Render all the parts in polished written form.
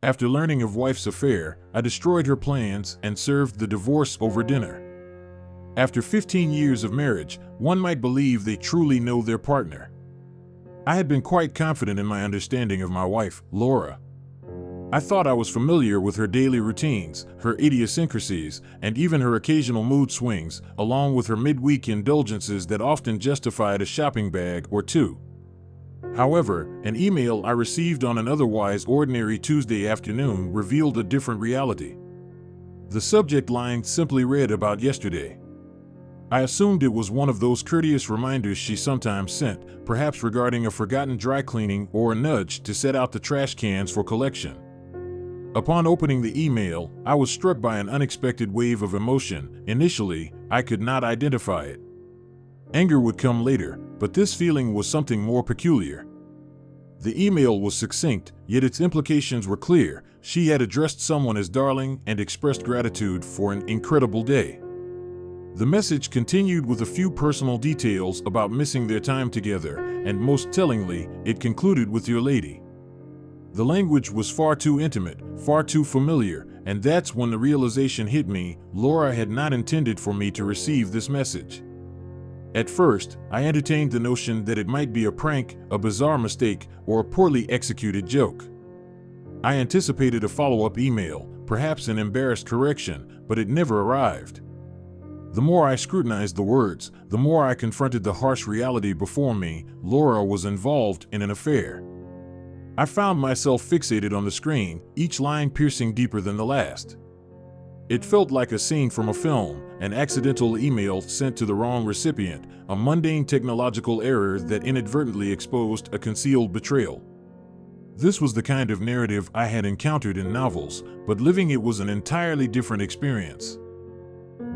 After learning of wife's affair, I destroyed her plans and served the divorce over dinner. After 15 years of marriage, one might believe they truly know their partner. I had been quite confident in my understanding of my wife, Laura. I thought I was familiar with her daily routines, her idiosyncrasies, and even her occasional mood swings, along with her midweek indulgences that often justified a shopping bag or two. However, an email I received on an otherwise ordinary Tuesday afternoon revealed a different reality. The subject line simply read about yesterday. I assumed it was one of those courteous reminders she sometimes sent, perhaps regarding a forgotten dry cleaning or a nudge to set out the trash cans for collection. Upon opening the email, I was struck by an unexpected wave of emotion. Initially, I could not identify it. Anger would come later, but this feeling was something more peculiar. The email was succinct, yet its implications were clear. She had addressed someone as darling and expressed gratitude for an incredible day. The message continued with a few personal details about missing their time together, and most tellingly, it concluded with "Your lady." The language was far too intimate, far too familiar, and that's when the realization hit me: Laura had not intended for me to receive this message. At first, I entertained the notion that it might be a prank, a bizarre mistake, or a poorly executed joke. I anticipated a follow-up email, perhaps an embarrassed correction, but it never arrived. The more I scrutinized the words, the more I confronted the harsh reality before me: Laura was involved in an affair. I found myself fixated on the screen, each line piercing deeper than the last. It felt like a scene from a film, an accidental email sent to the wrong recipient, a mundane technological error that inadvertently exposed a concealed betrayal. This was the kind of narrative I had encountered in novels, but living it was an entirely different experience.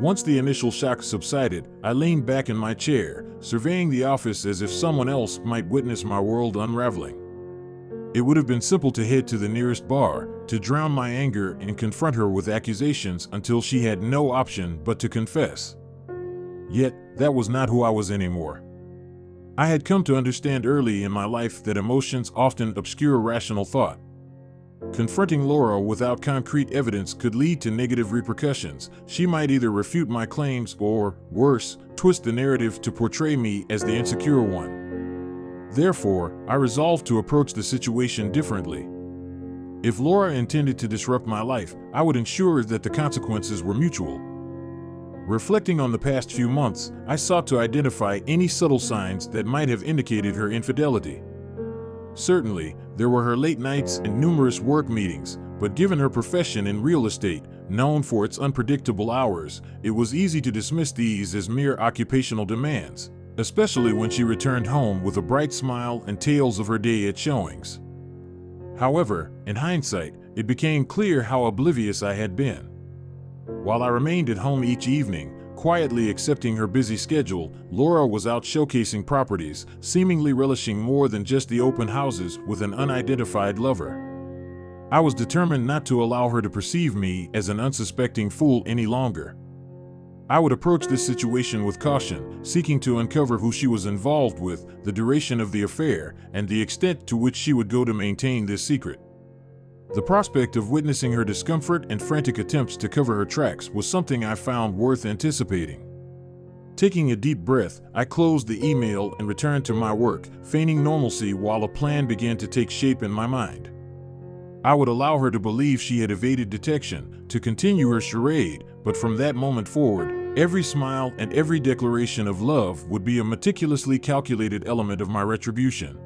Once the initial shock subsided, I leaned back in my chair, surveying the office as if someone else might witness my world unraveling. It would have been simple to head to the nearest bar, to drown my anger and confront her with accusations until she had no option but to confess. Yet, that was not who I was anymore. I had come to understand early in my life that emotions often obscure rational thought. Confronting Laura without concrete evidence could lead to negative repercussions. She might either refute my claims or, worse, twist the narrative to portray me as the insecure one. Therefore, I resolved to approach the situation differently. If Laura intended to disrupt my life, I would ensure that the consequences were mutual. Reflecting on the past few months, I sought to identify any subtle signs that might have indicated her infidelity. Certainly, there were her late nights and numerous work meetings, but given her profession in real estate, known for its unpredictable hours, it was easy to dismiss these as mere occupational demands, especially when she returned home with a bright smile and tales of her day at showings. However, in hindsight, it became clear how oblivious I had been. While I remained at home each evening, quietly accepting her busy schedule, Laura was out showcasing properties, seemingly relishing more than just the open houses with an unidentified lover. I was determined not to allow her to perceive me as an unsuspecting fool any longer. I would approach this situation with caution, seeking to uncover who she was involved with, the duration of the affair, and the extent to which she would go to maintain this secret. The prospect of witnessing her discomfort and frantic attempts to cover her tracks was something I found worth anticipating. Taking a deep breath, I closed the email and returned to my work, feigning normalcy while a plan began to take shape in my mind. I would allow her to believe she had evaded detection, to continue her charade, but from that moment forward, every smile and every declaration of love would be a meticulously calculated element of my retribution.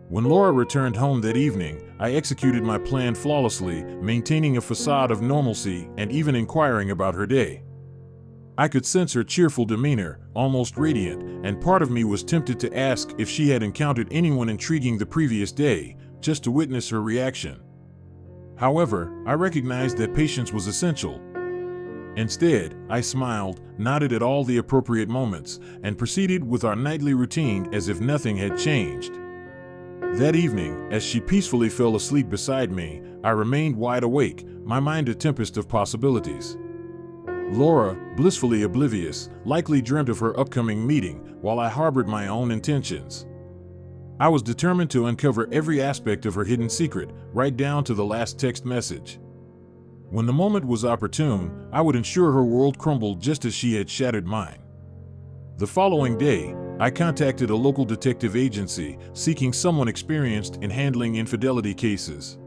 When Laura returned home that evening, I executed my plan flawlessly, maintaining a facade of normalcy and even inquiring about her day. I could sense her cheerful demeanor, almost radiant, and part of me was tempted to ask if she had encountered anyone intriguing the previous day, just to witness her reaction. However, I recognized that patience was essential. Instead, I smiled, nodded at all the appropriate moments, and proceeded with our nightly routine as if nothing had changed. That evening, as she peacefully fell asleep beside me, I remained wide awake, my mind a tempest of possibilities. Laura, blissfully oblivious, likely dreamt of her upcoming meeting, while I harbored my own intentions. I was determined to uncover every aspect of her hidden secret, right down to the last text message. When the moment was opportune, I would ensure her world crumbled just as she had shattered mine. The following day, I contacted a local detective agency seeking someone experienced in handling infidelity cases.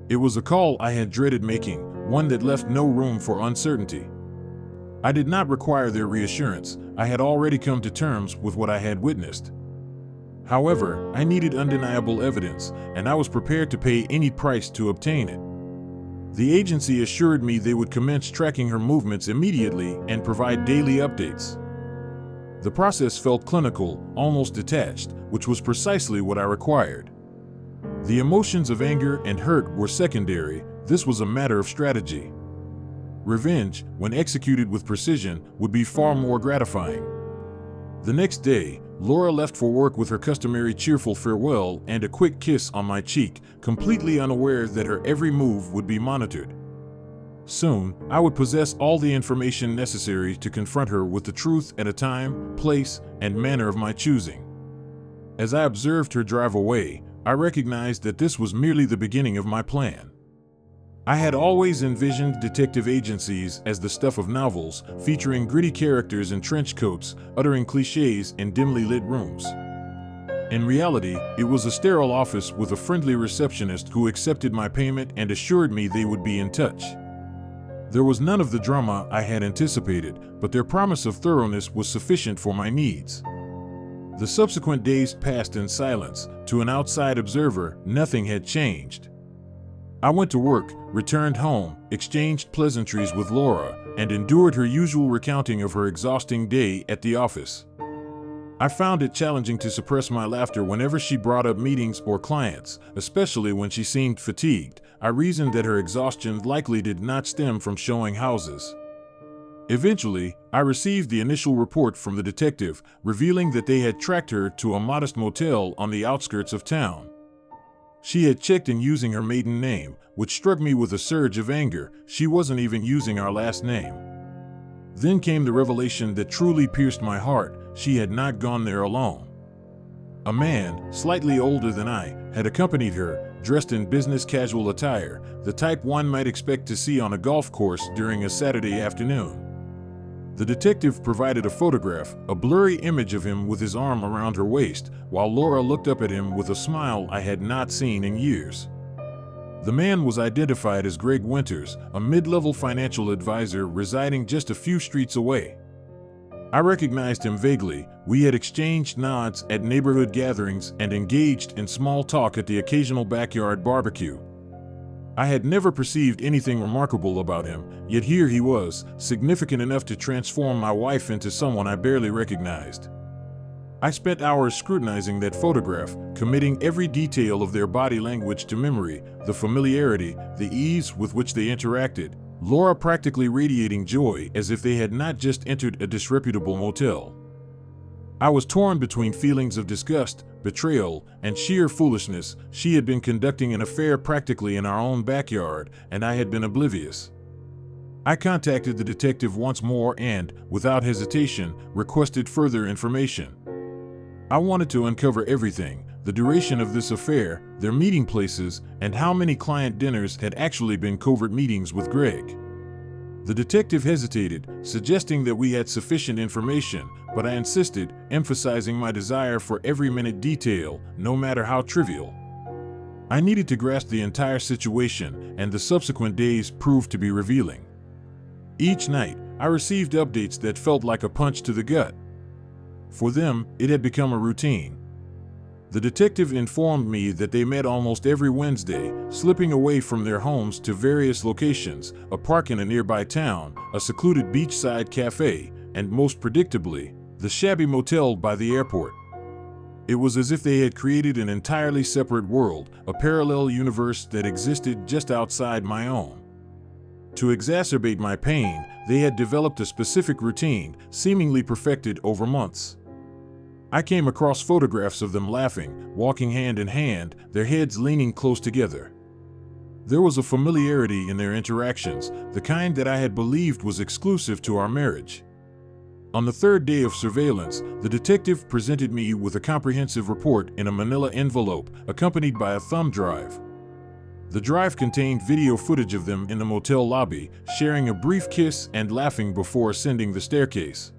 It was a call I had dreaded making, one that left no room for uncertainty. I did not require their reassurance. I had already come to terms with what I had witnessed. However, I needed undeniable evidence, and I was prepared to pay any price to obtain it. The agency assured me they would commence tracking her movements immediately and provide daily updates. The process felt clinical, almost detached, which was precisely what I required. The emotions of anger and hurt were secondary. This was a matter of strategy. Revenge, when executed with precision, would be far more gratifying. The next day, Laura left for work with her customary cheerful farewell and a quick kiss on my cheek, completely unaware that her every move would be monitored. Soon, I would possess all the information necessary to confront her with the truth at a time, place, and manner of my choosing. As I observed her drive away, I recognized that this was merely the beginning of my plan. I had always envisioned detective agencies as the stuff of novels, featuring gritty characters in trench coats, uttering cliches in dimly lit rooms. In reality, it was a sterile office with a friendly receptionist who accepted my payment and assured me they would be in touch. There was none of the drama I had anticipated, but their promise of thoroughness was sufficient for my needs. The subsequent days passed in silence. To an outside observer, nothing had changed. I went to work, returned home, exchanged pleasantries with Laura, and endured her usual recounting of her exhausting day at the office. I found it challenging to suppress my laughter whenever she brought up meetings or clients, especially when she seemed fatigued. I reasoned that her exhaustion likely did not stem from showing houses. Eventually, I received the initial report from the detective, revealing that they had tracked her to a modest motel on the outskirts of town. She had checked in using her maiden name, which struck me with a surge of anger. She wasn't even using our last name. Then came the revelation that truly pierced my heart. She had not gone there alone. A man, slightly older than I, had accompanied her, dressed in business casual attire, the type one might expect to see on a golf course during a Saturday afternoon. The detective provided a photograph, a blurry image of him with his arm around her waist, while Laura looked up at him with a smile I had not seen in years. The man was identified as Greg Winters, a mid-level financial advisor residing just a few streets away. I recognized him vaguely. We had exchanged nods at neighborhood gatherings and engaged in small talk at the occasional backyard barbecue. I had never perceived anything remarkable about him, yet here he was, significant enough to transform my wife into someone I barely recognized. I spent hours scrutinizing that photograph, committing every detail of their body language to memory, the familiarity, the ease with which they interacted, Laura practically radiating joy as if they had not just entered a disreputable motel. I was torn between feelings of disgust, betrayal, and sheer foolishness. She had been conducting an affair practically in our own backyard, and I had been oblivious. I contacted the detective once more and, without hesitation, requested further information. I wanted to uncover everything: the duration of this affair, their meeting places, and how many client dinners had actually been covert meetings with Greg. The detective hesitated, suggesting that we had sufficient information, but I insisted, emphasizing my desire for every minute detail, no matter how trivial. I needed to grasp the entire situation, and the subsequent days proved to be revealing. Each night, I received updates that felt like a punch to the gut. For them, it had become a routine. The detective informed me that they met almost every Wednesday, slipping away from their homes to various locations, a park in a nearby town, a secluded beachside cafe, and most predictably, the shabby motel by the airport. It was as if they had created an entirely separate world, a parallel universe that existed just outside my own. To exacerbate my pain, they had developed a specific routine, seemingly perfected over months. I came across photographs of them laughing, walking hand in hand, their heads leaning close together. There was a familiarity in their interactions, the kind that I had believed was exclusive to our marriage. On the third day of surveillance, the detective presented me with a comprehensive report in a manila envelope, accompanied by a thumb drive. The drive contained video footage of them in the motel lobby, sharing a brief kiss and laughing before ascending the staircase.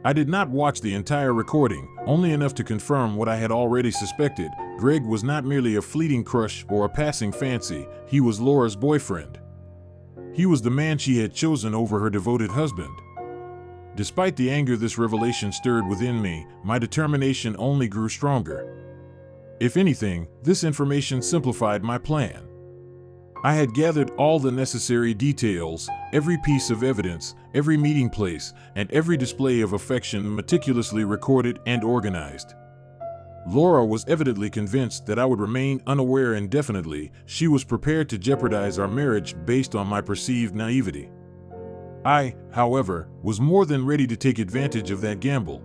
I did not watch the entire recording, only enough to confirm what I had already suspected. Greg was not merely a fleeting crush or a passing fancy, he was Laura's boyfriend. He was the man she had chosen over her devoted husband. Despite the anger this revelation stirred within me, my determination only grew stronger. If anything, this information simplified my plan. I had gathered all the necessary details, every piece of evidence, every meeting place, and every display of affection meticulously recorded and organized. Laura was evidently convinced that I would remain unaware indefinitely. She was prepared to jeopardize our marriage based on my perceived naivety. I, however, was more than ready to take advantage of that gamble.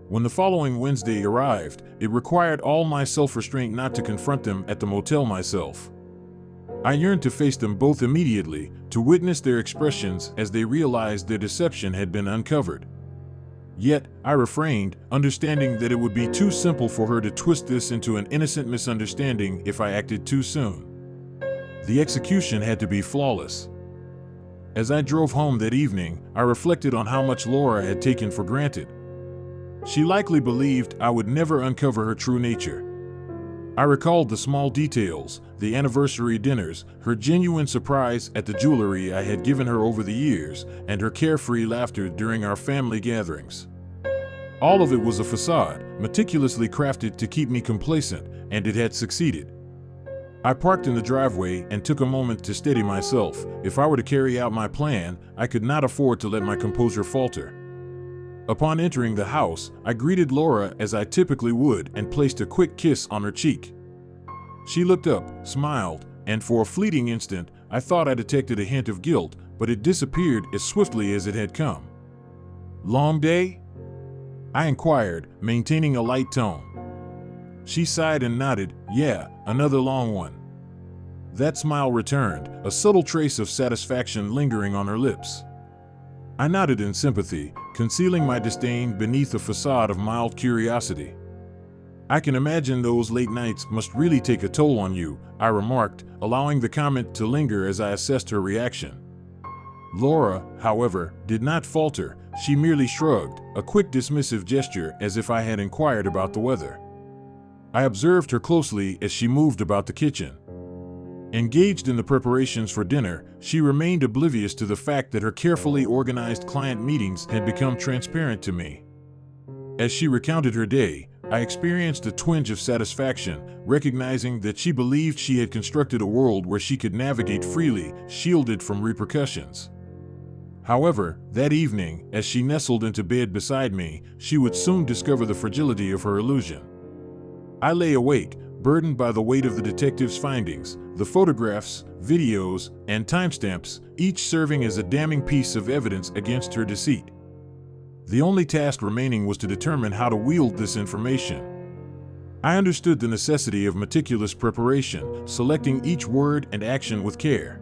When the following Wednesday arrived, it required all my self-restraint not to confront them at the motel myself. I yearned to face them both immediately, to witness their expressions as they realized their deception had been uncovered. Yet, I refrained, understanding that it would be too simple for her to twist this into an innocent misunderstanding if I acted too soon. The execution had to be flawless. As I drove home that evening, I reflected on how much Laura had taken for granted. She likely believed I would never uncover her true nature. I recalled the small details, the anniversary dinners, her genuine surprise at the jewelry I had given her over the years, and her carefree laughter during our family gatherings. All of it was a facade, meticulously crafted to keep me complacent, and it had succeeded. I parked in the driveway and took a moment to steady myself. If I were to carry out my plan, I could not afford to let my composure falter. Upon entering the house, I greeted Laura as I typically would and placed a quick kiss on her cheek. She looked up, smiled, and for a fleeting instant, I thought I detected a hint of guilt, but it disappeared as swiftly as it had come. "Long day?" I inquired, maintaining a light tone. She sighed and nodded. "Yeah, another long one." That smile returned, a subtle trace of satisfaction lingering on her lips. I nodded in sympathy, concealing my disdain beneath a facade of mild curiosity. "I can imagine those late nights must really take a toll on you," I remarked, allowing the comment to linger as I assessed her reaction. Laura, however, did not falter. She merely shrugged, a quick dismissive gesture as if I had inquired about the weather. I observed her closely as she moved about the kitchen. Engaged in the preparations for dinner, she remained oblivious to the fact that her carefully organized client meetings had become transparent to me. As she recounted her day, I experienced a twinge of satisfaction, recognizing that she believed she had constructed a world where she could navigate freely, shielded from repercussions. However, that evening, as she nestled into bed beside me, she would soon discover the fragility of her illusion. I lay awake, burdened by the weight of the detective's findings, the photographs, videos, and timestamps, each serving as a damning piece of evidence against her deceit. The only task remaining was to determine how to wield this information. I understood the necessity of meticulous preparation, selecting each word and action with care.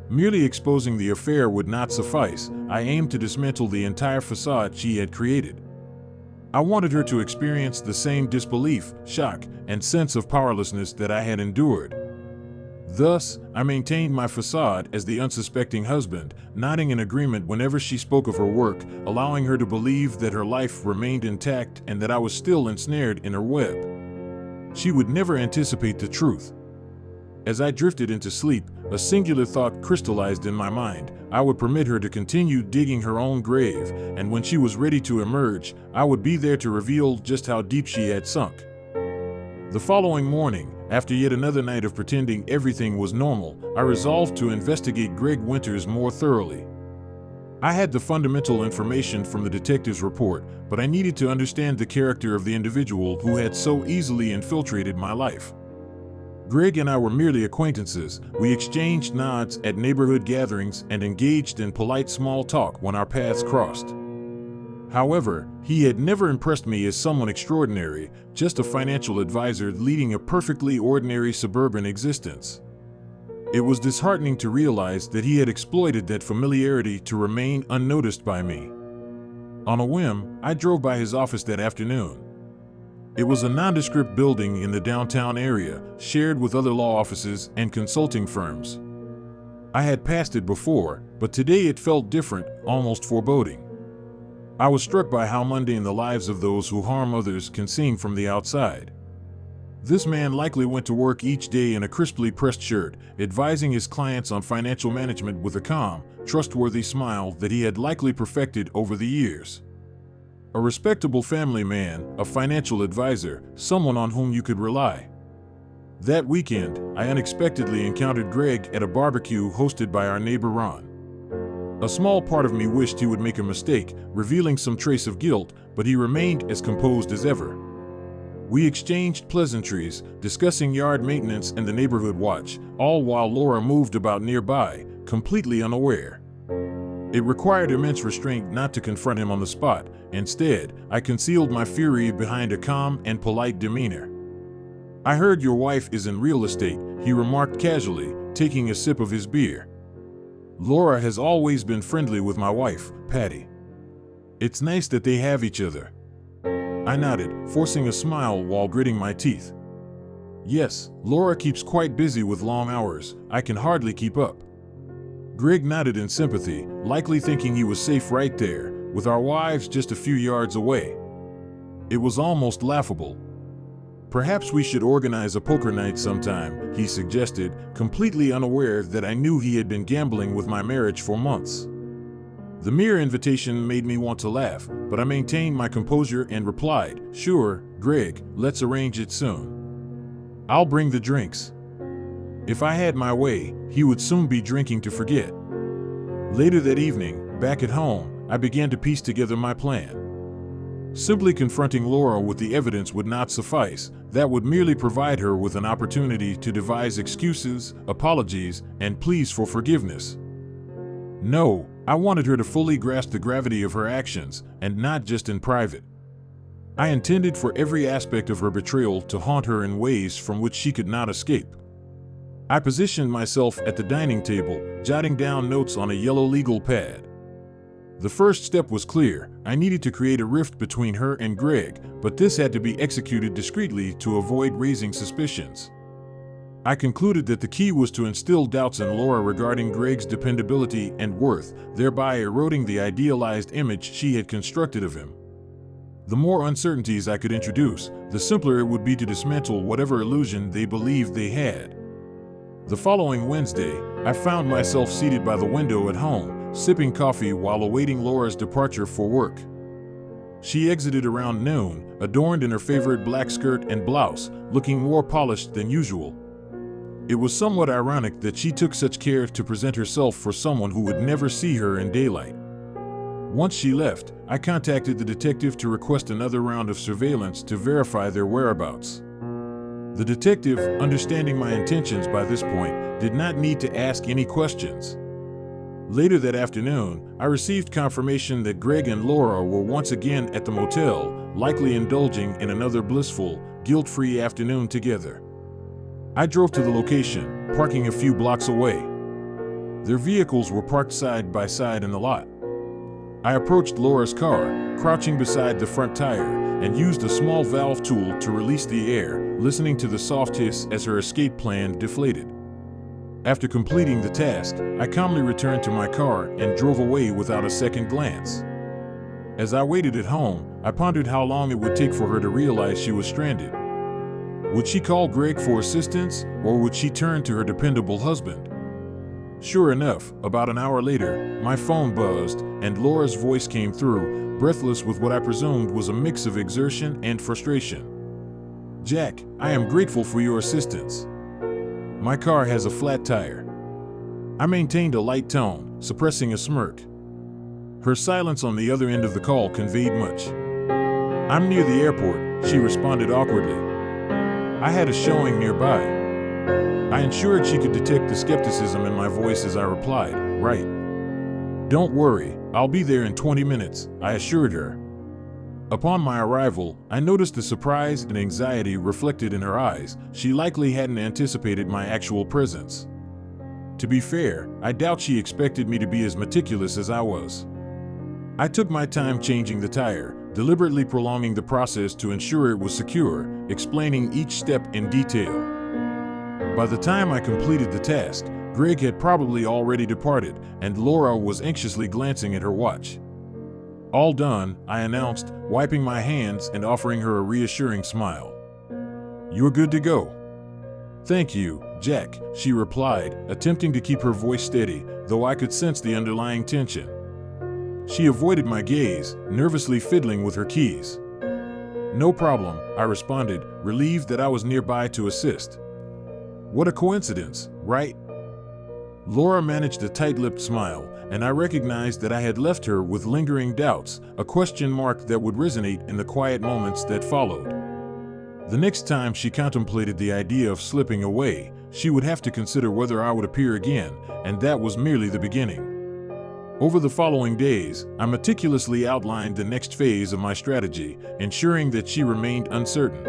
Merely exposing the affair would not suffice. I aimed to dismantle the entire facade she had created. I wanted her to experience the same disbelief, shock, and sense of powerlessness that I had endured. Thus, I maintained my facade as the unsuspecting husband, nodding in agreement whenever she spoke of her work, allowing her to believe that her life remained intact and that I was still ensnared in her web. She would never anticipate the truth. As I drifted into sleep, a singular thought crystallized in my mind. I would permit her to continue digging her own grave, and when she was ready to emerge, I would be there to reveal just how deep she had sunk. The following morning, after yet another night of pretending everything was normal, I resolved to investigate Greg Winters more thoroughly. I had the fundamental information from the detective's report, but I needed to understand the character of the individual who had so easily infiltrated my life. Greg and I were merely acquaintances. We exchanged nods at neighborhood gatherings and engaged in polite small talk when our paths crossed. However, he had never impressed me as someone extraordinary, just a financial advisor leading a perfectly ordinary suburban existence. It was disheartening to realize that he had exploited that familiarity to remain unnoticed by me. On a whim, I drove by his office that afternoon. It was a nondescript building in the downtown area, shared with other law offices and consulting firms. I had passed it before, but today it felt different, almost foreboding. I was struck by how mundane the lives of those who harm others can seem from the outside. This man likely went to work each day in a crisply pressed shirt, advising his clients on financial management with a calm, trustworthy smile that he had likely perfected over the years. A respectable family man, a financial advisor, someone on whom you could rely. That weekend, I unexpectedly encountered Greg at a barbecue hosted by our neighbor Ron. A small part of me wished he would make a mistake, revealing some trace of guilt, but he remained as composed as ever. We exchanged pleasantries, discussing yard maintenance and the neighborhood watch, all while Laura moved about nearby, completely unaware. It required immense restraint not to confront him on the spot. Instead, I concealed my fury behind a calm and polite demeanor. "I heard your wife is in real estate," he remarked casually, taking a sip of his beer. "Laura has always been friendly with my wife, Patty. It's nice that they have each other." I nodded, forcing a smile while gritting my teeth. "Yes, Laura keeps quite busy with long hours. I can hardly keep up." Greg nodded in sympathy, likely thinking he was safe right there, with our wives just a few yards away. It was almost laughable. "Perhaps we should organize a poker night sometime," he suggested, completely unaware that I knew he had been gambling with my marriage for months. The mere invitation made me want to laugh, but I maintained my composure and replied, "Sure, Greg, let's arrange it soon. I'll bring the drinks." If I had my way, he would soon be drinking to forget. Later that evening, back at home, I began to piece together my plan. Simply confronting Laura with the evidence would not suffice. That would merely provide her with an opportunity to devise excuses, apologies, and pleas for forgiveness. No, I wanted her to fully grasp the gravity of her actions, and not just in private. I intended for every aspect of her betrayal to haunt her in ways from which she could not escape. I positioned myself at the dining table, jotting down notes on a yellow legal pad. The first step was clear. I needed to create a rift between her and Greg, but this had to be executed discreetly to avoid raising suspicions. I concluded that the key was to instill doubts in Laura regarding Greg's dependability and worth, thereby eroding the idealized image she had constructed of him. The more uncertainties I could introduce, the simpler it would be to dismantle whatever illusion they believed they had. The following Wednesday, I found myself seated by the window at home, sipping coffee while awaiting Laura's departure for work. She exited around noon, adorned in her favorite black skirt and blouse, looking more polished than usual. It was somewhat ironic that she took such care to present herself for someone who would never see her in daylight. Once she left, I contacted the detective to request another round of surveillance to verify their whereabouts. The detective, understanding my intentions by this point, did not need to ask any questions. Later that afternoon, I received confirmation that Greg and Laura were once again at the motel, likely indulging in another blissful, guilt-free afternoon together. I drove to the location, parking a few blocks away. Their vehicles were parked side by side in the lot. I approached Laura's car, crouching beside the front tire, and used a small valve tool to release the air, listening to the soft hiss as her escape plan deflated. After completing the task, I calmly returned to my car and drove away without a second glance. As I waited at home, I pondered how long it would take for her to realize she was stranded. Would she call Greg for assistance, or would she turn to her dependable husband? Sure enough, about an hour later, my phone buzzed, and Laura's voice came through, breathless with what I presumed was a mix of exertion and frustration. "Jack, I am grateful for your assistance. My car has a flat tire." I maintained a light tone, suppressing a smirk. Her silence on the other end of the call conveyed much. "I'm near the airport," she responded awkwardly. "I had a showing nearby." I ensured she could detect the skepticism in my voice as I replied, "Right. Don't worry, I'll be there in 20 minutes, I assured her. Upon my arrival, I noticed the surprise and anxiety reflected in her eyes. She likely hadn't anticipated my actual presence. To be fair, I doubt she expected me to be as meticulous as I was. I took my time changing the tire, deliberately prolonging the process to ensure it was secure, explaining each step in detail. By the time I completed the task, Greg had probably already departed, and Laura was anxiously glancing at her watch. "All done," I announced, wiping my hands and offering her a reassuring smile. "You're good to go." "Thank you, Jack," she replied, attempting to keep her voice steady, though I could sense the underlying tension. She avoided my gaze, nervously fiddling with her keys. "No problem," I responded, relieved that I was nearby to assist. "What a coincidence, right?" Laura managed a tight-lipped smile, and I recognized that I had left her with lingering doubts, a question mark that would resonate in the quiet moments that followed. The next time she contemplated the idea of slipping away, she would have to consider whether I would appear again, and that was merely the beginning. Over the following days, I meticulously outlined the next phase of my strategy, ensuring that she remained uncertain.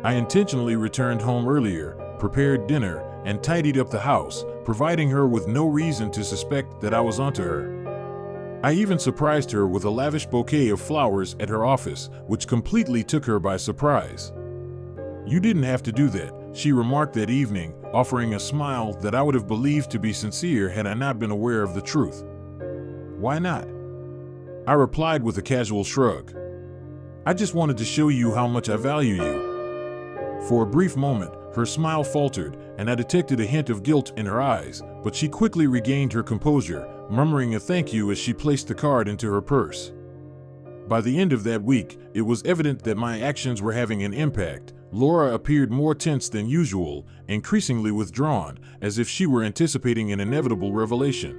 I intentionally returned home earlier, prepared dinner, and tidied up the house, providing her with no reason to suspect that I was onto her. I even surprised her with a lavish bouquet of flowers at her office, which completely took her by surprise. "You didn't have to do that," she remarked that evening, offering a smile that I would have believed to be sincere had I not been aware of the truth. "Why not?" I replied with a casual shrug. "I just wanted to show you how much I value you." For a brief moment, her smile faltered, and I detected a hint of guilt in her eyes, but she quickly regained her composure, murmuring a thank you as she placed the card into her purse. By the end of that week, it was evident that my actions were having an impact. Laura appeared more tense than usual, increasingly withdrawn, as if she were anticipating an inevitable revelation.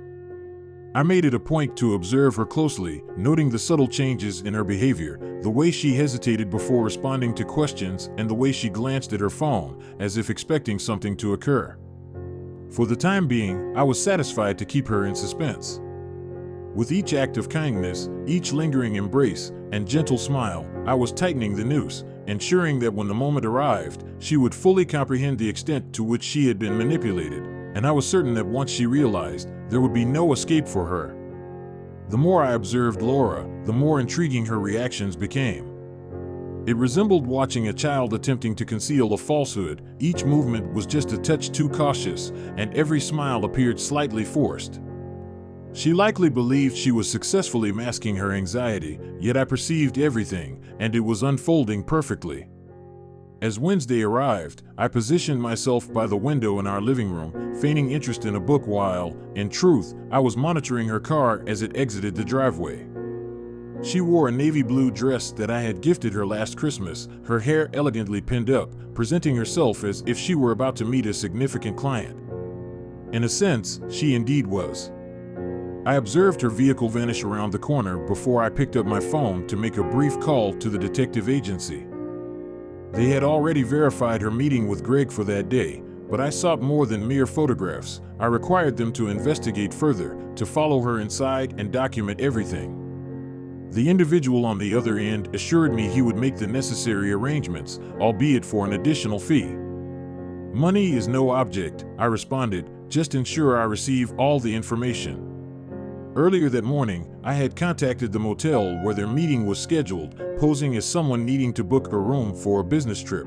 I made it a point to observe her closely, noting the subtle changes in her behavior, the way she hesitated before responding to questions, and the way she glanced at her phone, as if expecting something to occur. For the time being, I was satisfied to keep her in suspense. With each act of kindness, each lingering embrace, and gentle smile, I was tightening the noose, ensuring that when the moment arrived, she would fully comprehend the extent to which she had been manipulated, and I was certain that once she realized, there would be no escape for her. The more I observed Laura, the more intriguing her reactions became. It resembled watching a child attempting to conceal a falsehood. Each movement was just a touch too cautious, and every smile appeared slightly forced. She likely believed she was successfully masking her anxiety, yet I perceived everything, and it was unfolding perfectly. As Wednesday arrived, I positioned myself by the window in our living room, feigning interest in a book while, in truth, I was monitoring her car as it exited the driveway. She wore a navy blue dress that I had gifted her last Christmas, her hair elegantly pinned up, presenting herself as if she were about to meet a significant client. In a sense, she indeed was. I observed her vehicle vanish around the corner before I picked up my phone to make a brief call to the detective agency. They had already verified her meeting with Greg for that day, but I sought more than mere photographs. I required them to investigate further, to follow her inside and document everything. The individual on the other end assured me he would make the necessary arrangements, albeit for an additional fee. "Money is no object," I responded, "just ensure I receive all the information." Earlier that morning, I had contacted the motel where their meeting was scheduled, posing as someone needing to book a room for a business trip.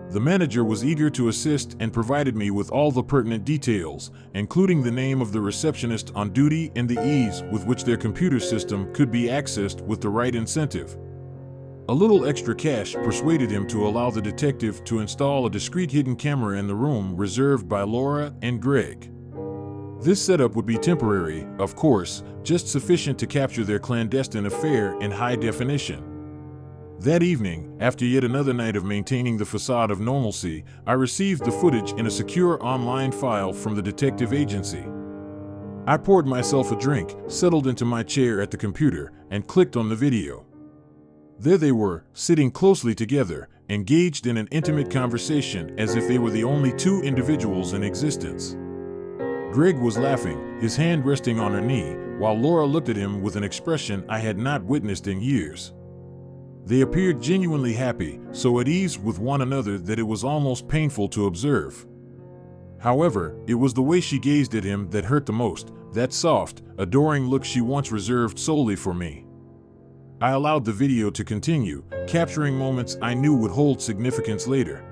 The manager was eager to assist and provided me with all the pertinent details, including the name of the receptionist on duty and the ease with which their computer system could be accessed with the right incentive. A little extra cash persuaded him to allow the detective to install a discreet hidden camera in the room reserved by Laura and Greg. This setup would be temporary, of course, just sufficient to capture their clandestine affair in high definition. That evening, after yet another night of maintaining the facade of normalcy, I received the footage in a secure online file from the detective agency. I poured myself a drink, settled into my chair at the computer, and clicked on the video. There they were, sitting closely together, engaged in an intimate conversation as if they were the only two individuals in existence. Greg was laughing, his hand resting on her knee, while Laura looked at him with an expression I had not witnessed in years. They appeared genuinely happy, so at ease with one another that it was almost painful to observe. However, it was the way she gazed at him that hurt the most, that soft, adoring look she once reserved solely for me. I allowed the video to continue, capturing moments I knew would hold significance later.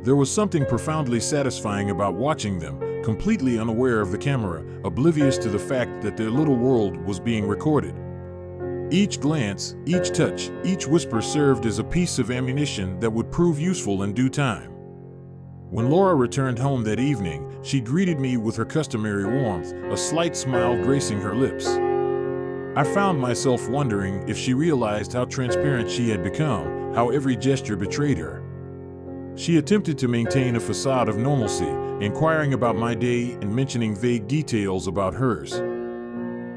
There was something profoundly satisfying about watching them, completely unaware of the camera, oblivious to the fact that their little world was being recorded. Each glance, each touch, each whisper served as a piece of ammunition that would prove useful in due time. When Laura returned home that evening, she greeted me with her customary warmth, a slight smile gracing her lips. I found myself wondering if she realized how transparent she had become, how every gesture betrayed her. She attempted to maintain a facade of normalcy, inquiring about my day and mentioning vague details about hers.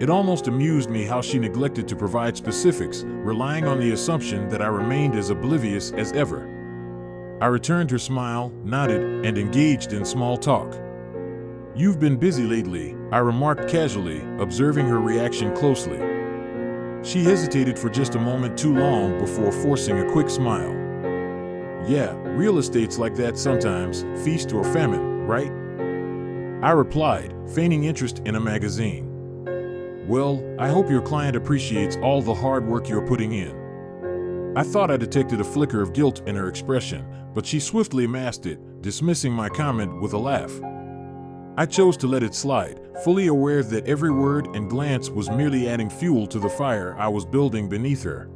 It almost amused me how she neglected to provide specifics, relying on the assumption that I remained as oblivious as ever. I returned her smile, nodded, and engaged in small talk. "You've been busy lately," I remarked casually, observing her reaction closely. She hesitated for just a moment too long before forcing a quick smile. "Yeah, real estate's like that sometimes, feast or famine, right?" I replied, feigning interest in a magazine. "Well, I hope your client appreciates all the hard work you're putting in." I thought I detected a flicker of guilt in her expression, but she swiftly masked it, dismissing my comment with a laugh. I chose to let it slide, fully aware that every word and glance was merely adding fuel to the fire I was building beneath her.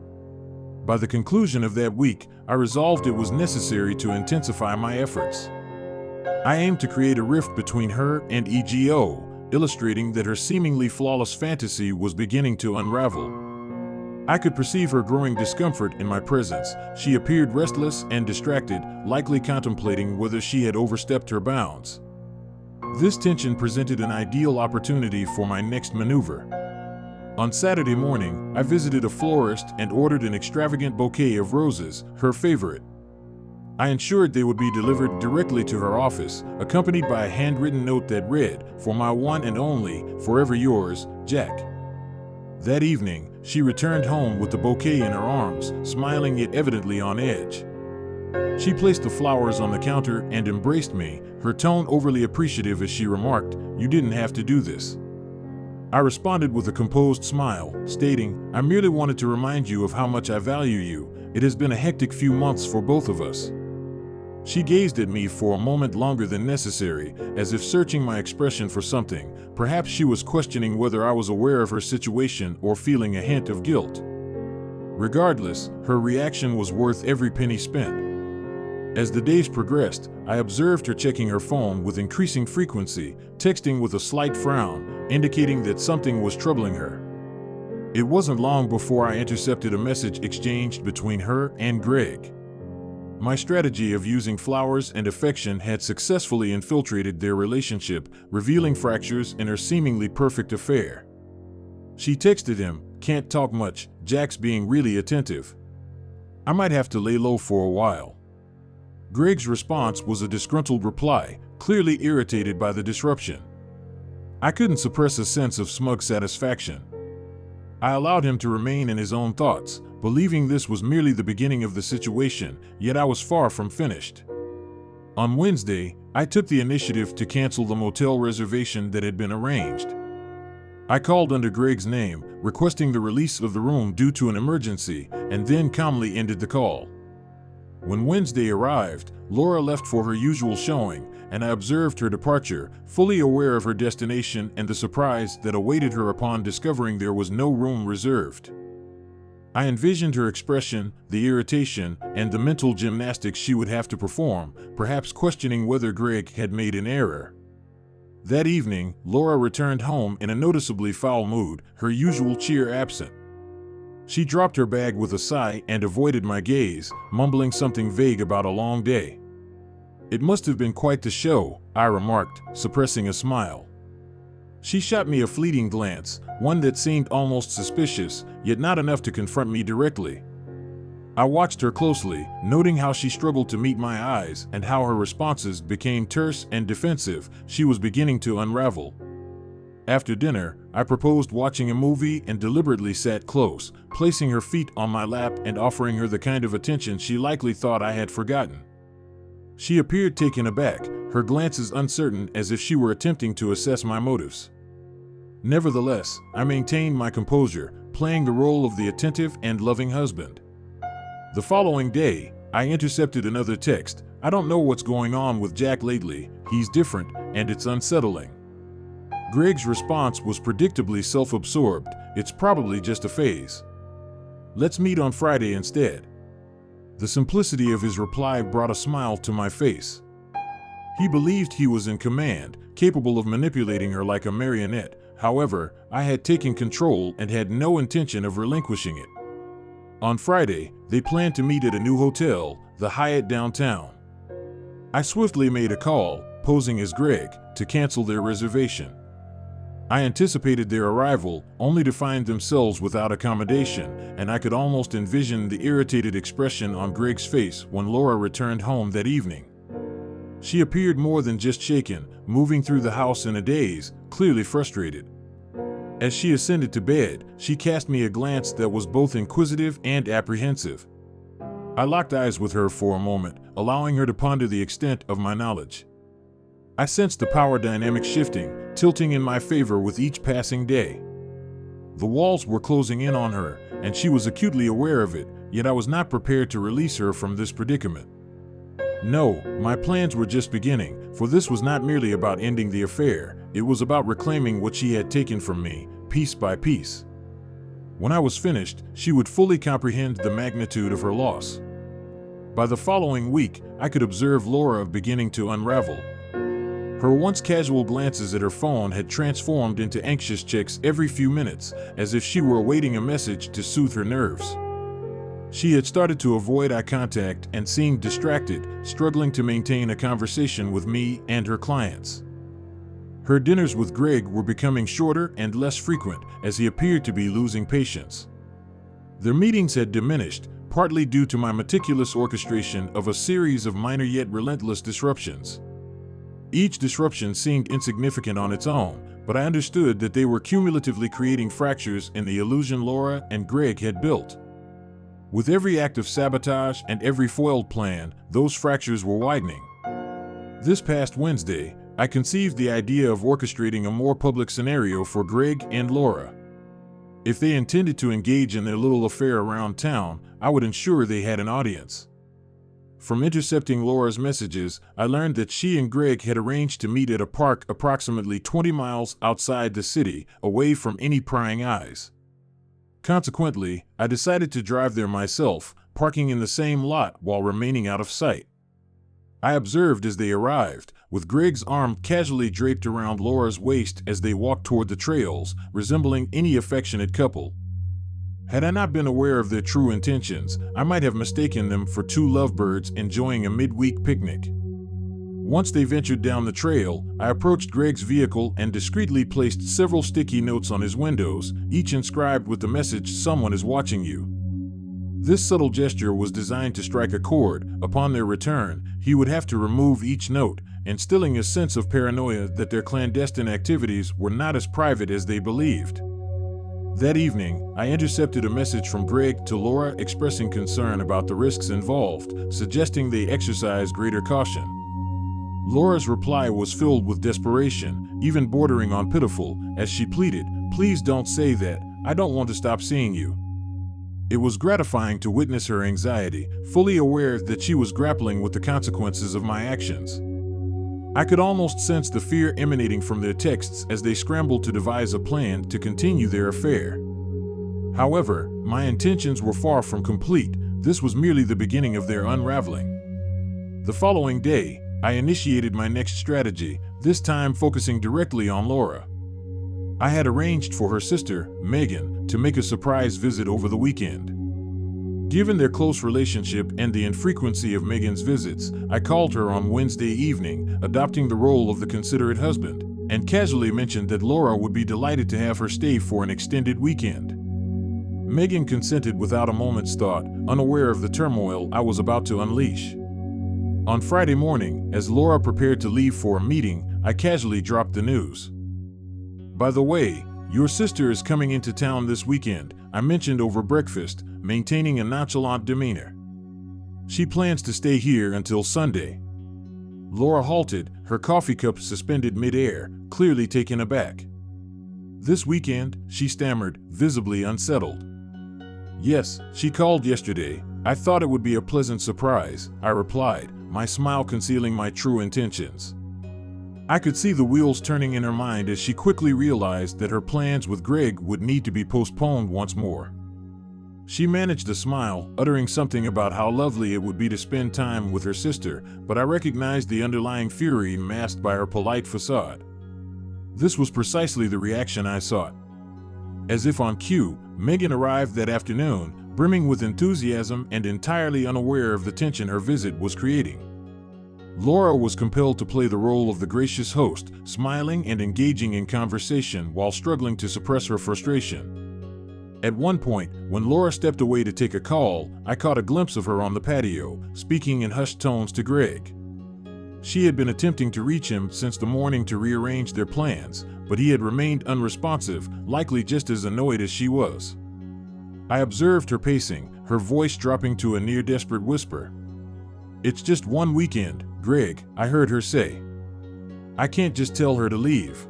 By the conclusion of that week, I resolved it was necessary to intensify my efforts. I aimed to create a rift between her and EGO, illustrating that her seemingly flawless fantasy was beginning to unravel. I could perceive her growing discomfort in my presence. She appeared restless and distracted, likely contemplating whether she had overstepped her bounds. This tension presented an ideal opportunity for my next maneuver. On Saturday morning, I visited a florist and ordered an extravagant bouquet of roses, her favorite. I ensured they would be delivered directly to her office, accompanied by a handwritten note that read, "For my one and only, forever yours, Jack." That evening, she returned home with the bouquet in her arms, smiling yet evidently on edge. She placed the flowers on the counter and embraced me, her tone overly appreciative as she remarked, "You didn't have to do this." I responded with a composed smile, stating, "I merely wanted to remind you of how much I value you. It has been a hectic few months for both of us." She gazed at me for a moment longer than necessary, as if searching my expression for something. Perhaps she was questioning whether I was aware of her situation or feeling a hint of guilt. Regardless, her reaction was worth every penny spent. As the days progressed, I observed her checking her phone with increasing frequency, texting with a slight frown, indicating that something was troubling her. It wasn't long before I intercepted a message exchanged between her and Greg. My strategy of using flowers and affection had successfully infiltrated their relationship, revealing fractures in her seemingly perfect affair. She texted him, "Can't talk much, Jack's being really attentive. I might have to lay low for a while." Greg's response was a disgruntled reply, clearly irritated by the disruption. I couldn't suppress a sense of smug satisfaction. I allowed him to remain in his own thoughts, believing this was merely the beginning of the situation, yet I was far from finished. On Wednesday, I took the initiative to cancel the motel reservation that had been arranged. I called under Greg's name, requesting the release of the room due to an emergency, and then calmly ended the call. When Wednesday arrived, Laura left for her usual showing, and I observed her departure, fully aware of her destination and the surprise that awaited her upon discovering there was no room reserved. I envisioned her expression, the irritation, and the mental gymnastics she would have to perform, perhaps questioning whether Greg had made an error. That evening, Laura returned home in a noticeably foul mood, her usual cheer absent. She dropped her bag with a sigh and avoided my gaze, mumbling something vague about a long day. "It must have been quite the show," I remarked, suppressing a smile. She shot me a fleeting glance, one that seemed almost suspicious, yet not enough to confront me directly. I watched her closely, noting how she struggled to meet my eyes and how her responses became terse and defensive. She was beginning to unravel. After dinner, I proposed watching a movie and deliberately sat close, placing her feet on my lap and offering her the kind of attention she likely thought I had forgotten. She appeared taken aback, her glances uncertain as if she were attempting to assess my motives. Nevertheless, I maintained my composure, playing the role of the attentive and loving husband. The following day, I intercepted another text. "I don't know what's going on with Jack lately. He's different, and it's unsettling." Greg's response was predictably self-absorbed. "It's probably just a phase. Let's meet on Friday instead." The simplicity of his reply brought a smile to my face. He believed he was in command, capable of manipulating her like a marionette. However, I had taken control and had no intention of relinquishing it. On Friday, they planned to meet at a new hotel, the Hyatt downtown. I swiftly made a call, posing as Greg, to cancel their reservation. I anticipated their arrival, only to find themselves without accommodation, and I could almost envision the irritated expression on Greg's face when Laura returned home that evening. She appeared more than just shaken, moving through the house in a daze, clearly frustrated. As she ascended to bed, she cast me a glance that was both inquisitive and apprehensive. I locked eyes with her for a moment, allowing her to ponder the extent of my knowledge. I sensed the power dynamic shifting, tilting in my favor with each passing day. The walls were closing in on her, and she was acutely aware of it, yet I was not prepared to release her from this predicament. No, my plans were just beginning, for this was not merely about ending the affair, it was about reclaiming what she had taken from me, piece by piece. When I was finished, she would fully comprehend the magnitude of her loss. By the following week, I could observe Laura beginning to unravel. Her once casual glances at her phone had transformed into anxious checks every few minutes, as if she were awaiting a message to soothe her nerves. She had started to avoid eye contact and seemed distracted, struggling to maintain a conversation with me and her clients. Her dinners with Greg were becoming shorter and less frequent, as he appeared to be losing patience. Their meetings had diminished, partly due to my meticulous orchestration of a series of minor yet relentless disruptions. Each disruption seemed insignificant on its own, but I understood that they were cumulatively creating fractures in the illusion Laura and Greg had built. With every act of sabotage and every foiled plan, those fractures were widening. This past Wednesday, I conceived the idea of orchestrating a more public scenario for Greg and Laura. If they intended to engage in their little affair around town, I would ensure they had an audience. From intercepting Laura's messages, I learned that she and Greg had arranged to meet at a park approximately 20 miles outside the city, away from any prying eyes. Consequently, I decided to drive there myself, parking in the same lot while remaining out of sight. I observed as they arrived, with Greg's arm casually draped around Laura's waist as they walked toward the trails, resembling any affectionate couple. Had I not been aware of their true intentions, I might have mistaken them for two lovebirds enjoying a midweek picnic. Once they ventured down the trail, I approached Greg's vehicle and discreetly placed several sticky notes on his windows, each inscribed with the message, "Someone is watching you." This subtle gesture was designed to strike a chord. Upon their return, he would have to remove each note, instilling a sense of paranoia that their clandestine activities were not as private as they believed. That evening, I intercepted a message from Greg to Laura expressing concern about the risks involved, suggesting they exercise greater caution. Laura's reply was filled with desperation, even bordering on pitiful, as she pleaded, "Please don't say that, I don't want to stop seeing you." It was gratifying to witness her anxiety, fully aware that she was grappling with the consequences of my actions. I could almost sense the fear emanating from their texts as they scrambled to devise a plan to continue their affair. However, my intentions were far from complete. This was merely the beginning of their unraveling. The following day, I initiated my next strategy, this time focusing directly on Laura. I had arranged for her sister, Megan, to make a surprise visit over the weekend. Given their close relationship and the infrequency of Megan's visits, I called her on Wednesday evening, adopting the role of the considerate husband, and casually mentioned that Laura would be delighted to have her stay for an extended weekend. Megan consented without a moment's thought, unaware of the turmoil I was about to unleash. On Friday morning, as Laura prepared to leave for a meeting, I casually dropped the news. "By the way, your sister is coming into town this weekend," I mentioned over breakfast, maintaining a nonchalant demeanor. "She plans to stay here until Sunday." Laura halted, her coffee cup suspended mid-air, clearly taken aback. "This weekend?" she stammered, visibly unsettled. "Yes, she called yesterday. I thought it would be a pleasant surprise," I replied, my smile concealing my true intentions. I could see the wheels turning in her mind as she quickly realized that her plans with Greg would need to be postponed once more. She managed a smile, uttering something about how lovely it would be to spend time with her sister, but I recognized the underlying fury masked by her polite facade. This was precisely the reaction I sought. As if on cue, Megan arrived that afternoon, brimming with enthusiasm and entirely unaware of the tension her visit was creating. Laura was compelled to play the role of the gracious host, smiling and engaging in conversation while struggling to suppress her frustration. At one point, when Laura stepped away to take a call, I caught a glimpse of her on the patio, speaking in hushed tones to Greg. She had been attempting to reach him since the morning to rearrange their plans, but he had remained unresponsive, likely just as annoyed as she was. I observed her pacing, her voice dropping to a near-desperate whisper. "It's just one weekend, Greg," I heard her say. "I can't just tell her to leave."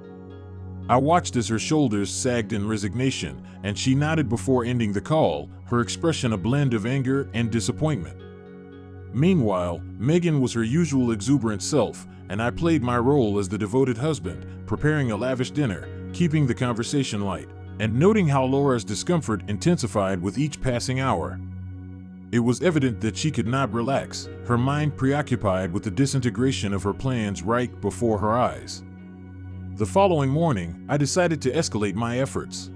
I watched as her shoulders sagged in resignation, and she nodded before ending the call, her expression a blend of anger and disappointment. Meanwhile, Megan was her usual exuberant self, and I played my role as the devoted husband, preparing a lavish dinner, keeping the conversation light, and noting how Laura's discomfort intensified with each passing hour. It was evident that she could not relax, her mind preoccupied with the disintegration of her plans right before her eyes. The following morning, I decided to escalate my efforts.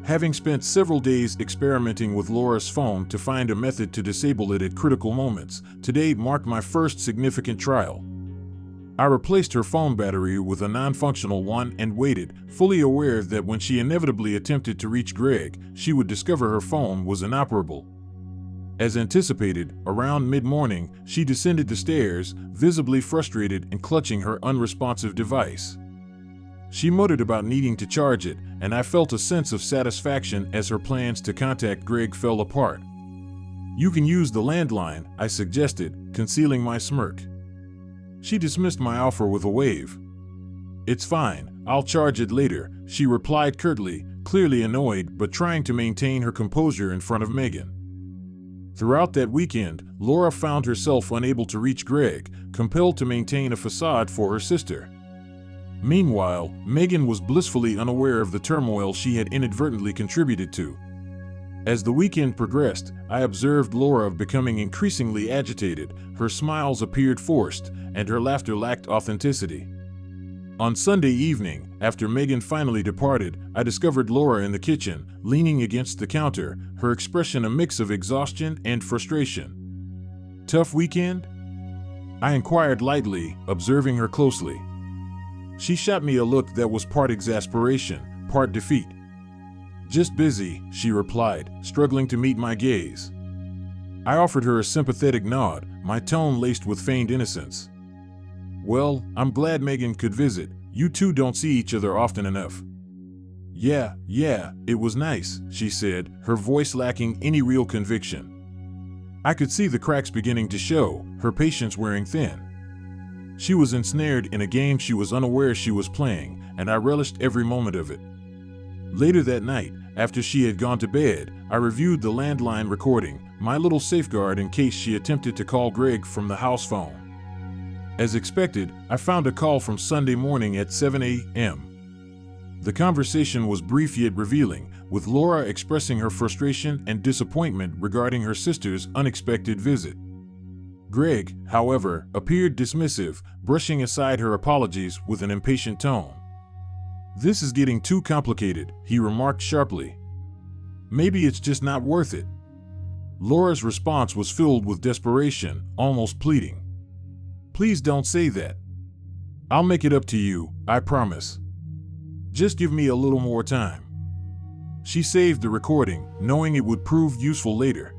Having spent several days experimenting with Laura's phone to find a method to disable it at critical moments, today marked my first significant trial. I replaced her phone battery with a non-functional one and waited, fully aware that when she inevitably attempted to reach Greg, she would discover her phone was inoperable. As anticipated, around mid-morning, she descended the stairs, visibly frustrated and clutching her unresponsive device. She muttered about needing to charge it, and I felt a sense of satisfaction as her plans to contact Greg fell apart. "You can use the landline," I suggested, concealing my smirk. She dismissed my offer with a wave. "It's fine, I'll charge it later," she replied curtly, clearly annoyed but trying to maintain her composure in front of Megan. Throughout that weekend, Laura found herself unable to reach Greg, compelled to maintain a facade for her sister. Meanwhile, Megan was blissfully unaware of the turmoil she had inadvertently contributed to. As the weekend progressed, I observed Laura becoming increasingly agitated, her smiles appeared forced, and her laughter lacked authenticity. On Sunday evening, after Megan finally departed, I discovered Laura in the kitchen, leaning against the counter, her expression a mix of exhaustion and frustration. "Tough weekend?" I inquired lightly, observing her closely. She shot me a look that was part exasperation, part defeat. "Just busy," she replied, struggling to meet my gaze. I offered her a sympathetic nod, my tone laced with feigned innocence. "Well, I'm glad Megan could visit. You two don't see each other often enough." Yeah, it was nice," she said, her voice lacking any real conviction. I could see the cracks beginning to show, her patience wearing thin. She was ensnared in a game she was unaware she was playing, and I relished every moment of it. Later that night, after she had gone to bed, I reviewed the landline recording, my little safeguard in case she attempted to call Greg from the house phone. As expected, I found a call from Sunday morning at 7 a.m. The conversation was brief yet revealing, with Laura expressing her frustration and disappointment regarding her sister's unexpected visit. Greg, however, appeared dismissive, brushing aside her apologies with an impatient tone. "This is getting too complicated," he remarked sharply. "Maybe it's just not worth it." Laura's response was filled with desperation, almost pleading. "Please don't say that. I'll make it up to you, I promise. Just give me a little more time." She saved the recording, knowing it would prove useful later.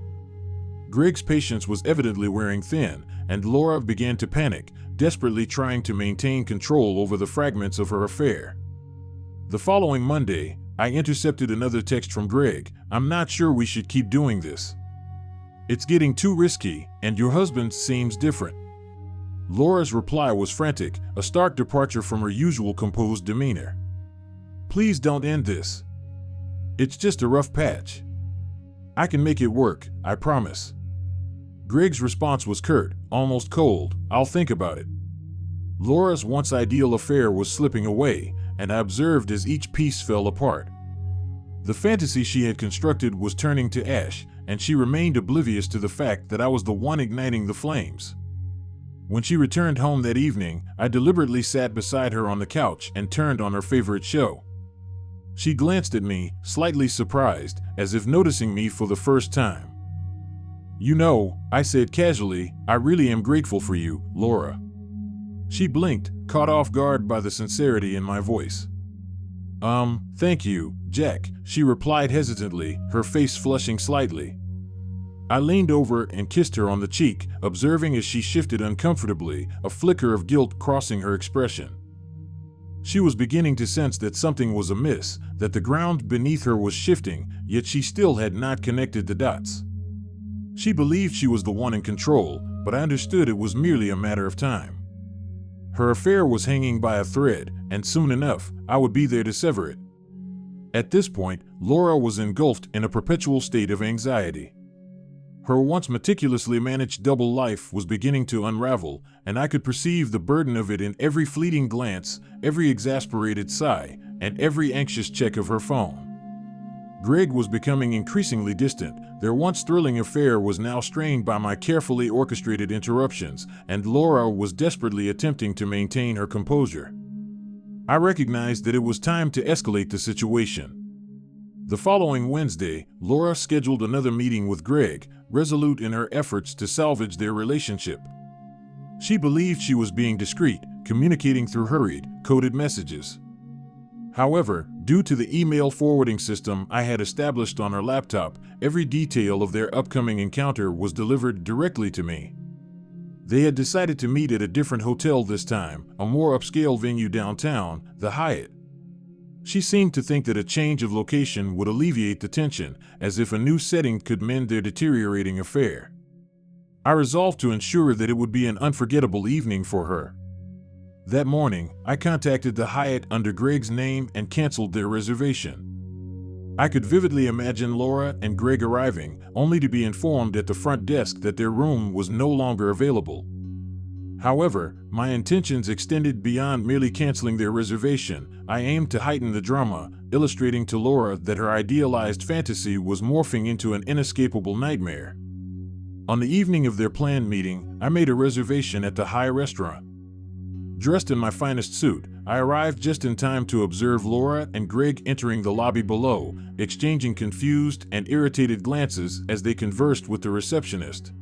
Greg's patience was evidently wearing thin, and Laura began to panic, desperately trying to maintain control over the fragments of her affair. The following Monday, I intercepted another text from Greg. "I'm not sure we should keep doing this. It's getting too risky, and your husband seems different." Laura's reply was frantic, a stark departure from her usual composed demeanor. "Please don't end this. It's just a rough patch. I can make it work, I promise." Greg's response was curt, almost cold. "I'll think about it." Laura's once ideal affair was slipping away, and I observed as each piece fell apart. The fantasy she had constructed was turning to ash, and she remained oblivious to the fact that I was the one igniting the flames. When she returned home that evening, I deliberately sat beside her on the couch and turned on her favorite show. She glanced at me, slightly surprised, as if noticing me for the first time. "You know," I said casually, "I really am grateful for you, Laura." She blinked, caught off guard by the sincerity in my voice. Thank you, Jack," she replied hesitantly, her face flushing slightly. I leaned over and kissed her on the cheek, observing as she shifted uncomfortably, a flicker of guilt crossing her expression. She was beginning to sense that something was amiss, that the ground beneath her was shifting, yet she still had not connected the dots. She believed she was the one in control, but I understood it was merely a matter of time. Her affair was hanging by a thread, and soon enough, I would be there to sever it. At this point, Laura was engulfed in a perpetual state of anxiety. Her once meticulously managed double life was beginning to unravel, and I could perceive the burden of it in every fleeting glance, every exasperated sigh, and every anxious check of her phone. Greg was becoming increasingly distant. Their once thrilling affair was now strained by my carefully orchestrated interruptions, and Laura was desperately attempting to maintain her composure. I recognized that it was time to escalate the situation. The following Wednesday, Laura scheduled another meeting with Greg, resolute in her efforts to salvage their relationship. She believed she was being discreet, communicating through hurried, coded messages. However, due to the email forwarding system I had established on her laptop, every detail of their upcoming encounter was delivered directly to me. They had decided to meet at a different hotel this time, a more upscale venue downtown, the Hyatt. She seemed to think that a change of location would alleviate the tension, as if a new setting could mend their deteriorating affair. I resolved to ensure that it would be an unforgettable evening for her. That morning, I contacted the Hyatt under Greg's name and canceled their reservation. I could vividly imagine Laura and Greg arriving, only to be informed at the front desk that their room was no longer available. However, my intentions extended beyond merely canceling their reservation. I aimed to heighten the drama, illustrating to Laura that her idealized fantasy was morphing into an inescapable nightmare. On the evening of their planned meeting, I made a reservation at the High Restaurant. Dressed in my finest suit, I arrived just in time to observe Laura and Greg entering the lobby below, exchanging confused and irritated glances as they conversed with the receptionist.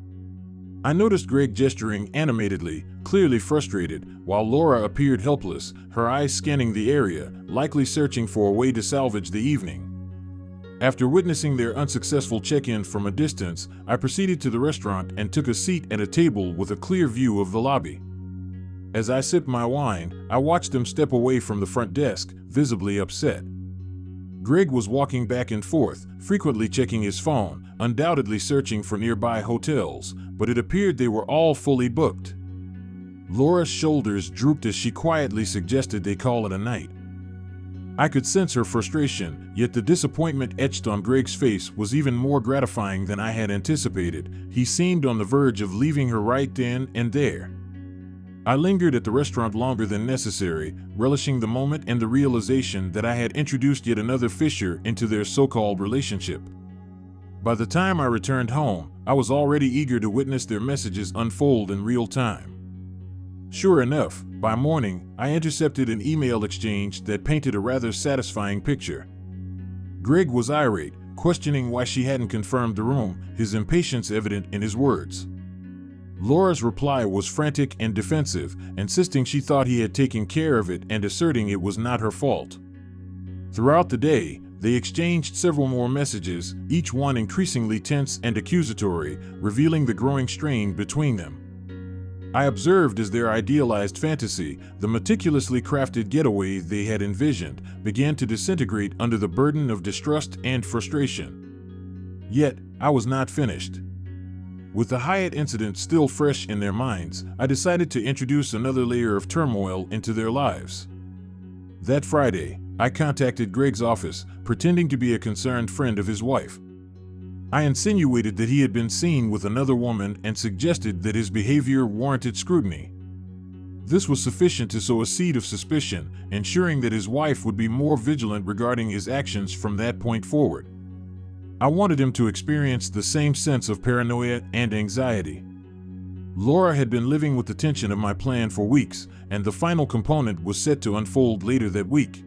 I noticed Greg gesturing animatedly, clearly frustrated, while Laura appeared helpless, her eyes scanning the area, likely searching for a way to salvage the evening. After witnessing their unsuccessful check-in from a distance, I proceeded to the restaurant and took a seat at a table with a clear view of the lobby. As I sipped my wine, I watched them step away from the front desk, visibly upset. Greg was walking back and forth, frequently checking his phone, undoubtedly searching for nearby hotels, but it appeared they were all fully booked. Laura's shoulders drooped as she quietly suggested they call it a night. I could sense her frustration, yet the disappointment etched on Greg's face was even more gratifying than I had anticipated. He seemed on the verge of leaving her right then and there. I lingered at the restaurant longer than necessary, relishing the moment and the realization that I had introduced yet another fissure into their so-called relationship. By the time I returned home, I was already eager to witness their messages unfold in real time. Sure enough, by morning, I intercepted an email exchange that painted a rather satisfying picture. Greg was irate, questioning why she hadn't confirmed the room, his impatience evident in his words. Laura's reply was frantic and defensive, insisting she thought he had taken care of it and asserting it was not her fault. Throughout the day, they exchanged several more messages, each one increasingly tense and accusatory, revealing the growing strain between them. I observed as their idealized fantasy, the meticulously crafted getaway they had envisioned, began to disintegrate under the burden of distrust and frustration. Yet, I was not finished. With the Hyatt incident still fresh in their minds, I decided to introduce another layer of turmoil into their lives. That Friday, I contacted Greg's office, pretending to be a concerned friend of his wife. I insinuated that he had been seen with another woman and suggested that his behavior warranted scrutiny. This was sufficient to sow a seed of suspicion, ensuring that his wife would be more vigilant regarding his actions from that point forward. I wanted him to experience the same sense of paranoia and anxiety. Laura had been living with the tension of my plan for weeks, and the final component was set to unfold later that week.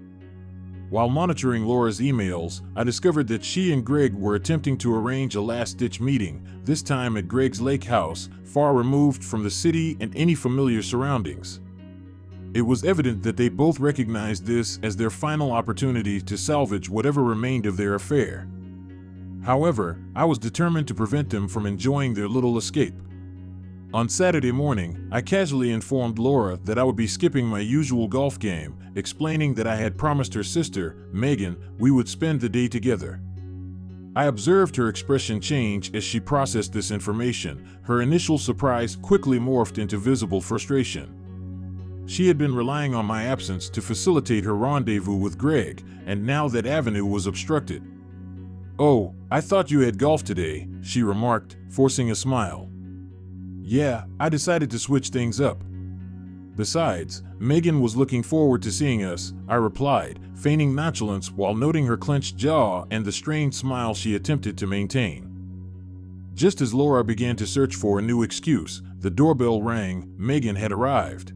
While monitoring Laura's emails, I discovered that she and Greg were attempting to arrange a last-ditch meeting, this time at Greg's lake house, far removed from the city and any familiar surroundings. It was evident that they both recognized this as their final opportunity to salvage whatever remained of their affair. However, I was determined to prevent them from enjoying their little escape. On Saturday morning, I casually informed Laura that I would be skipping my usual golf game, explaining that I had promised her sister, Megan, we would spend the day together. I observed her expression change as she processed this information. Her initial surprise quickly morphed into visible frustration. She had been relying on my absence to facilitate her rendezvous with Greg, and now that avenue was obstructed. "Oh, I thought you had golf today," she remarked, forcing a smile. "Yeah, I decided to switch things up." "Besides, Megan was looking forward to seeing us," I replied, feigning nonchalance while noting her clenched jaw and the strained smile she attempted to maintain. Just as Laura began to search for a new excuse, the doorbell rang. Megan had arrived.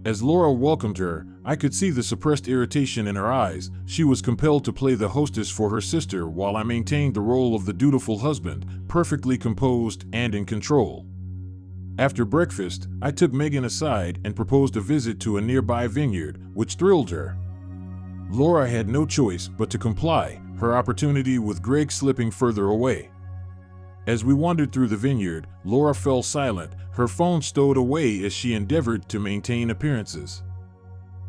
As Laura welcomed her, I could see the suppressed irritation in her eyes. She was compelled to play the hostess for her sister while I maintained the role of the dutiful husband, perfectly composed and in control. After breakfast, I took Megan aside and proposed a visit to a nearby vineyard, which thrilled her. Laura had no choice but to comply, her opportunity with Greg slipping further away. As we wandered through the vineyard, Laura fell silent, her phone stowed away as she endeavored to maintain appearances.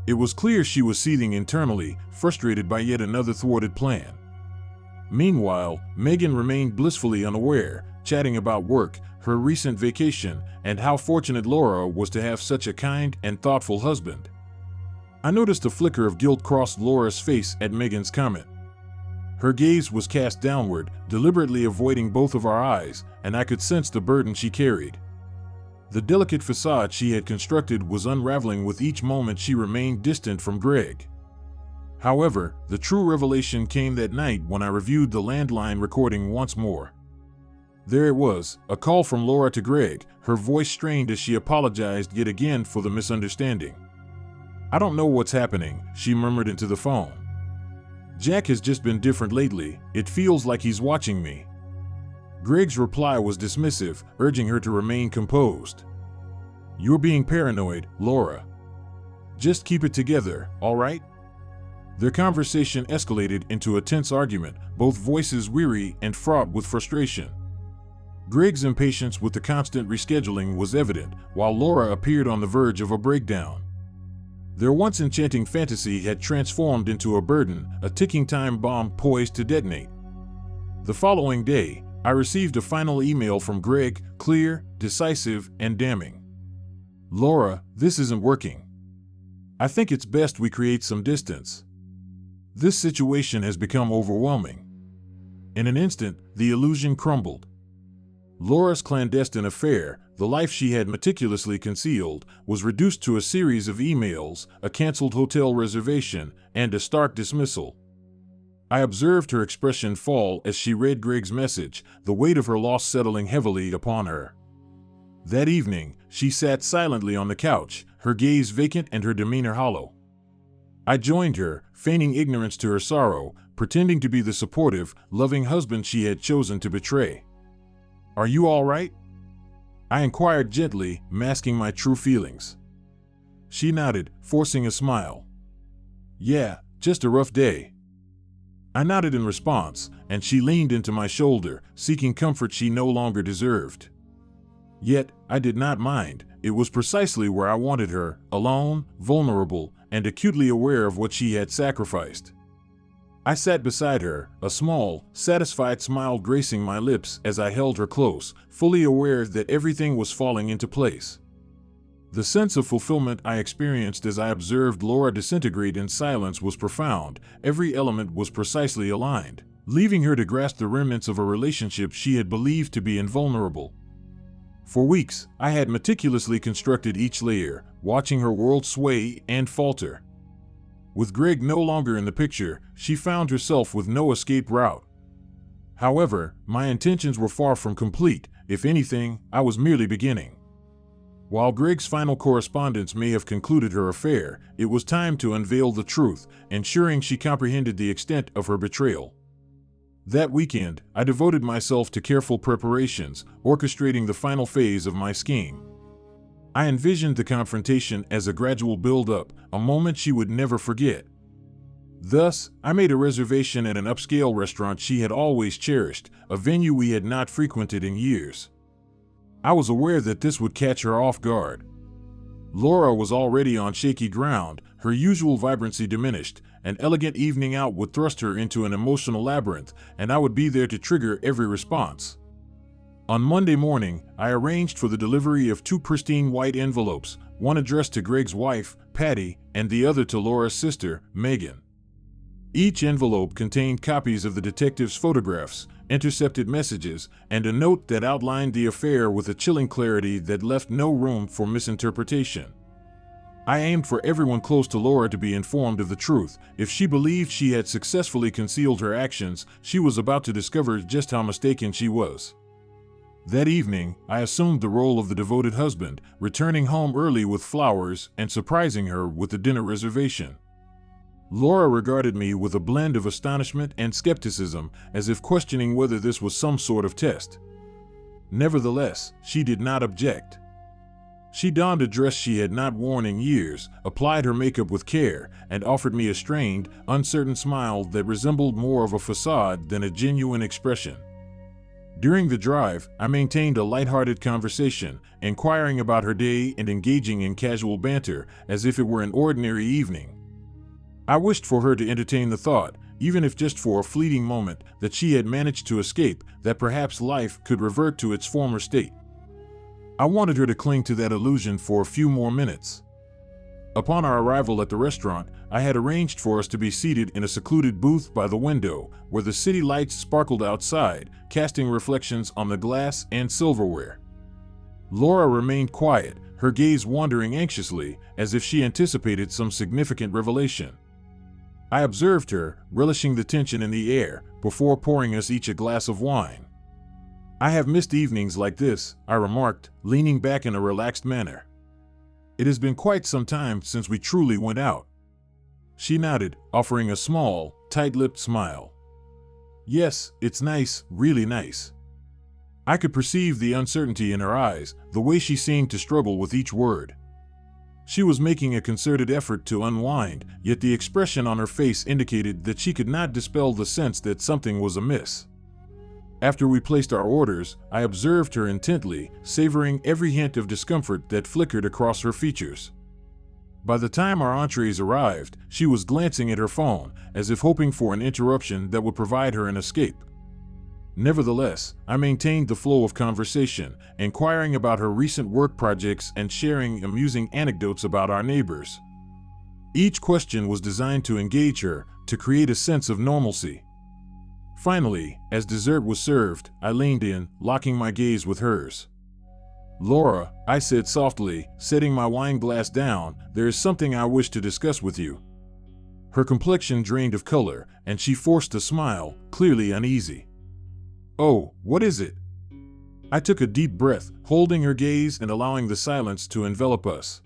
It was clear she was seething internally, frustrated by yet another thwarted plan. Meanwhile, Megan remained blissfully unaware, chatting about work, her recent vacation, and how fortunate Laura was to have such a kind and thoughtful husband. I noticed a flicker of guilt cross Laura's face at Megan's comment. Her gaze was cast downward, deliberately avoiding both of our eyes, and I could sense the burden she carried. The delicate facade she had constructed was unraveling with each moment she remained distant from Greg. However, the true revelation came that night when I reviewed the landline recording once more. There it was, a call from Laura to Greg, her voice strained as she apologized yet again for the misunderstanding. "I don't know what's happening," she murmured into the phone. "Jack has just been different lately. It feels like he's watching me." Greg's reply was dismissive, urging her to remain composed. "You're being paranoid, Laura. Just keep it together, all right?" Their conversation escalated into a tense argument, both voices weary and fraught with frustration. Greg's impatience with the constant rescheduling was evident, while Laura appeared on the verge of a breakdown. Their once enchanting fantasy had transformed into a burden, a ticking time bomb poised to detonate. The following day, I received a final email from Greg, clear, decisive, and damning. "Laura, this isn't working. I think it's best we create some distance. This situation has become overwhelming." In an instant, the illusion crumbled. Laura's clandestine affair, the life she had meticulously concealed, was reduced to a series of emails, a canceled hotel reservation, and a stark dismissal. I observed her expression fall as she read Greg's message, the weight of her loss settling heavily upon her. That evening, she sat silently on the couch, her gaze vacant and her demeanor hollow. I joined her, feigning ignorance to her sorrow, pretending to be the supportive, loving husband she had chosen to betray. "Are you all right?" I inquired gently, masking my true feelings. She nodded, forcing a smile. "Yeah, just a rough day." I nodded in response, and she leaned into my shoulder, seeking comfort she no longer deserved. Yet, I did not mind. It was precisely where I wanted her, alone, vulnerable, and acutely aware of what she had sacrificed. I sat beside her, a small, satisfied smile gracing my lips as I held her close, fully aware that everything was falling into place. The sense of fulfillment I experienced as I observed Laura disintegrate in silence was profound. Every element was precisely aligned, leaving her to grasp the remnants of a relationship she had believed to be invulnerable. For weeks, I had meticulously constructed each layer, watching her world sway and falter. With Greg no longer in the picture, she found herself with no escape route. However, my intentions were far from complete. If anything, I was merely beginning. While Greg's final correspondence may have concluded her affair, it was time to unveil the truth, ensuring she comprehended the extent of her betrayal. That weekend, I devoted myself to careful preparations, orchestrating the final phase of my scheme. I envisioned the confrontation as a gradual build-up, a moment she would never forget. Thus, I made a reservation at an upscale restaurant she had always cherished, a venue we had not frequented in years. I was aware that this would catch her off guard. Laura was already on shaky ground, her usual vibrancy diminished. An elegant evening out would thrust her into an emotional labyrinth, and I would be there to trigger every response. On Monday morning, I arranged for the delivery of 2 pristine white envelopes, one addressed to Greg's wife, Patty, and the other to Laura's sister, Megan. Each envelope contained copies of the detective's photographs, intercepted messages, and a note that outlined the affair with a chilling clarity that left no room for misinterpretation. I aimed for everyone close to Laura to be informed of the truth. If she believed she had successfully concealed her actions, she was about to discover just how mistaken she was. That evening, I assumed the role of the devoted husband, returning home early with flowers and surprising her with a dinner reservation. Laura regarded me with a blend of astonishment and skepticism, as if questioning whether this was some sort of test. Nevertheless, she did not object. She donned a dress she had not worn in years, applied her makeup with care, and offered me a strained, uncertain smile that resembled more of a facade than a genuine expression. During the drive, I maintained a lighthearted conversation, inquiring about her day and engaging in casual banter, as if it were an ordinary evening. I wished for her to entertain the thought, even if just for a fleeting moment, that she had managed to escape, that perhaps life could revert to its former state. I wanted her to cling to that illusion for a few more minutes. Upon our arrival at the restaurant, I had arranged for us to be seated in a secluded booth by the window, where the city lights sparkled outside, casting reflections on the glass and silverware. Laura remained quiet, her gaze wandering anxiously, as if she anticipated some significant revelation. I observed her, relishing the tension in the air, before pouring us each a glass of wine. "I have missed evenings like this," I remarked, leaning back in a relaxed manner. "It has been quite some time since we truly went out." She nodded, offering a small, tight-lipped smile. "Yes, it's nice, really nice." I could perceive the uncertainty in her eyes, the way she seemed to struggle with each word. She was making a concerted effort to unwind, yet the expression on her face indicated that she could not dispel the sense that something was amiss. After we placed our orders, I observed her intently, savoring every hint of discomfort that flickered across her features. By the time our entrees arrived, she was glancing at her phone, as if hoping for an interruption that would provide her an escape. Nevertheless, I maintained the flow of conversation, inquiring about her recent work projects and sharing amusing anecdotes about our neighbors. Each question was designed to engage her, to create a sense of normalcy. Finally, as dessert was served, I leaned in, locking my gaze with hers. "Laura," I said softly, setting my wine glass down, "there is something I wish to discuss with you." Her complexion drained of color, and she forced a smile, clearly uneasy. "Oh, what is it?" I took a deep breath, holding her gaze and allowing the silence to envelop us.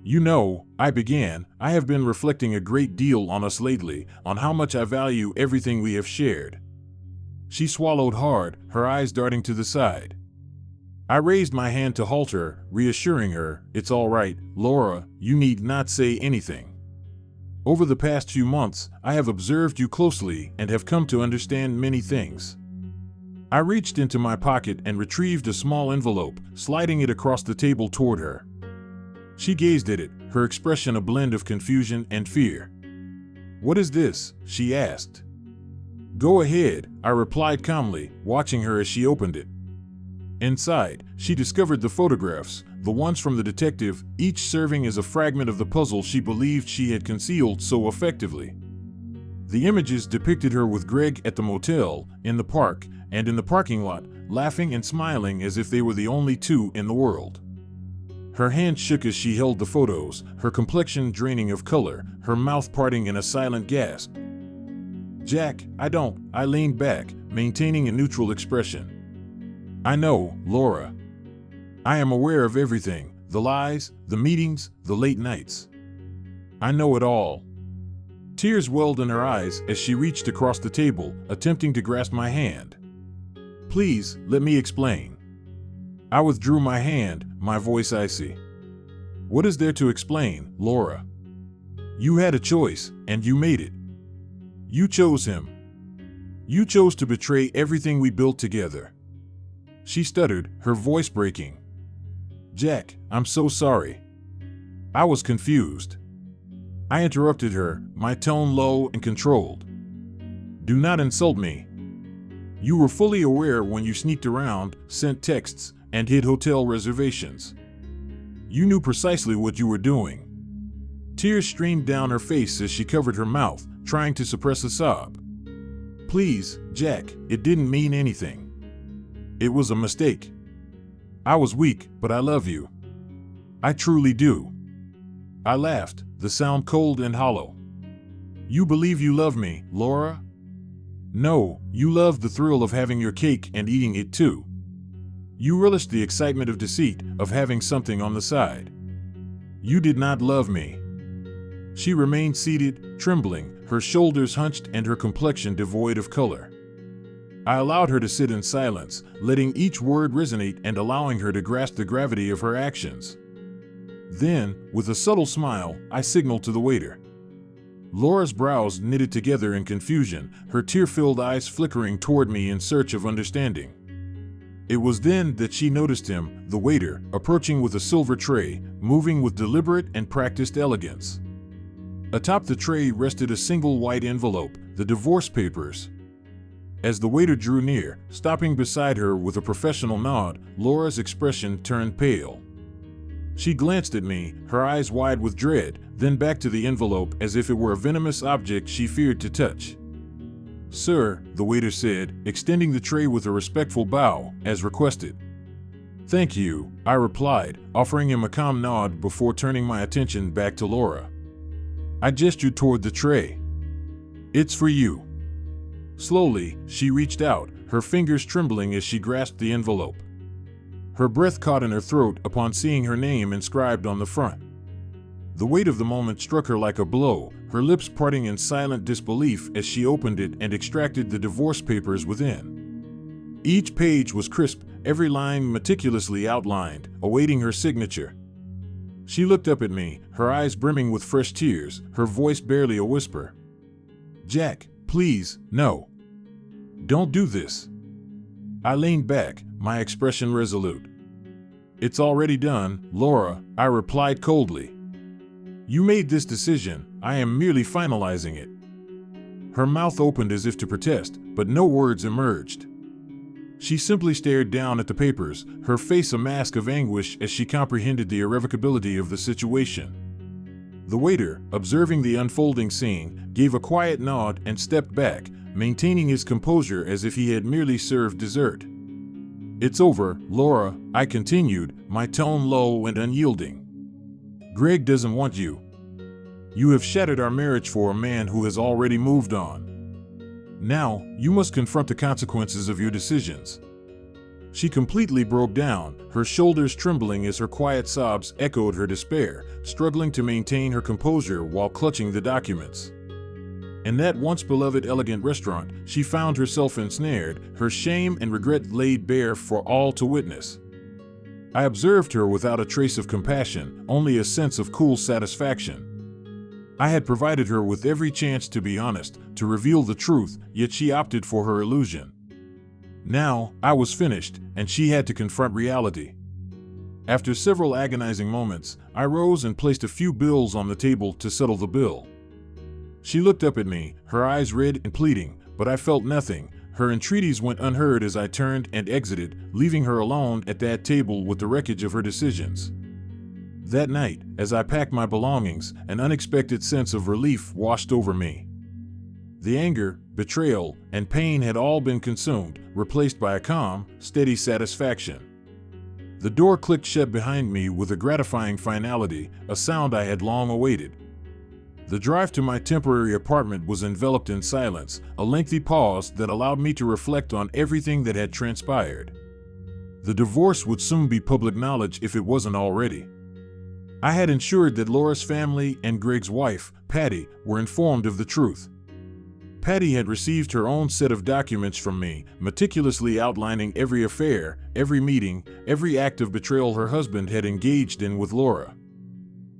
"You know," I began, "I have been reflecting a great deal on us lately, on how much I value everything we have shared." She swallowed hard, her eyes darting to the side. I raised my hand to halt her, reassuring her, "It's all right, Laura, you need not say anything. Over the past few months, I have observed you closely and have come to understand many things." I reached into my pocket and retrieved a small envelope, sliding it across the table toward her. She gazed at it, her expression a blend of confusion and fear. "What is this?" she asked. "Go ahead," I replied calmly, watching her as she opened it. Inside, she discovered the photographs, the ones from the detective, each serving as a fragment of the puzzle she believed she had concealed so effectively. The images depicted her with Greg at the motel, in the park, and in the parking lot, laughing and smiling as if they were the only two in the world. Her hand shook as she held the photos, her complexion draining of color, her mouth parting in a silent gasp. "Jack, I leaned back, maintaining a neutral expression. "I know, Laura. I am aware of everything, the lies, the meetings, the late nights. I know it all." Tears welled in her eyes as she reached across the table, attempting to grasp my hand. "Please, let me explain." I withdrew my hand, my voice icy. "What is there to explain, Laura? You had a choice, and you made it. You chose him. You chose to betray everything we built together." She stuttered, her voice breaking. "Jack, I'm so sorry." I was confused. I interrupted her, my tone low and controlled. "Do not insult me. You were fully aware when you sneaked around, sent texts, and hid hotel reservations. You knew precisely what you were doing." Tears streamed down her face as she covered her mouth, trying to suppress a sob. "Please, Jack, it didn't mean anything. It was a mistake. I was weak, but I love you. I truly do." I laughed, the sound cold and hollow. "You believe you love me, Laura? No, you loved the thrill of having your cake and eating it too. You relished the excitement of deceit, of having something on the side. You did not love me." She remained seated, trembling, her shoulders hunched and her complexion devoid of color. I allowed her to sit in silence, letting each word resonate and allowing her to grasp the gravity of her actions. Then, with a subtle smile, I signaled to the waiter. Laura's brows knitted together in confusion, her tear-filled eyes flickering toward me in search of understanding. It was then that she noticed him, the waiter, approaching with a silver tray, moving with deliberate and practiced elegance. Atop the tray rested a single white envelope, the divorce papers. As the waiter drew near, stopping beside her with a professional nod, Laura's expression turned pale. She glanced at me, her eyes wide with dread, then back to the envelope as if it were a venomous object she feared to touch. "Sir," the waiter said, extending the tray with a respectful bow, as requested. "Thank you," I replied, offering him a calm nod before turning my attention back to Laura. I gestured toward the tray. "It's for you." Slowly, she reached out, her fingers trembling as she grasped the envelope. Her breath caught in her throat upon seeing her name inscribed on the front. The weight of the moment struck her like a blow, her lips parting in silent disbelief as she opened it and extracted the divorce papers within. Each page was crisp, every line meticulously outlined, awaiting her signature. She looked up at me, her eyes brimming with fresh tears, her voice barely a whisper. "Jack, please, no. Don't do this." I leaned back, my expression resolute. "It's already done, Laura," I replied coldly. "You made this decision, I am merely finalizing it." Her mouth opened as if to protest, but no words emerged. She simply stared down at the papers, her face a mask of anguish as she comprehended the irrevocability of the situation. The waiter, observing the unfolding scene, gave a quiet nod and stepped back, maintaining his composure as if he had merely served dessert. "It's over, Laura," I continued, my tone low and unyielding. "Greg doesn't want you. You have shattered our marriage for a man who has already moved on. Now, you must confront the consequences of your decisions." She completely broke down, her shoulders trembling as her quiet sobs echoed her despair, struggling to maintain her composure while clutching the documents. In that once beloved elegant restaurant, she found herself ensnared, her shame and regret laid bare for all to witness. I observed her without a trace of compassion, only a sense of cool satisfaction. I had provided her with every chance to be honest, to reveal the truth, yet she opted for her illusion. Now, I was finished, and she had to confront reality. After several agonizing moments, I rose and placed a few bills on the table to settle the bill. She looked up at me, her eyes red and pleading, but I felt nothing. Her entreaties went unheard as I turned and exited, leaving her alone at that table with the wreckage of her decisions. That night, as I packed my belongings, an unexpected sense of relief washed over me. The anger, betrayal, and pain had all been consumed, replaced by a calm, steady satisfaction. The door clicked shut behind me with a gratifying finality, a sound I had long awaited. The drive to my temporary apartment was enveloped in silence, a lengthy pause that allowed me to reflect on everything that had transpired. The divorce would soon be public knowledge if it wasn't already. I had ensured that Laura's family and Greg's wife, Patty, were informed of the truth. Patty had received her own set of documents from me, meticulously outlining every affair, every meeting, every act of betrayal her husband had engaged in with Laura.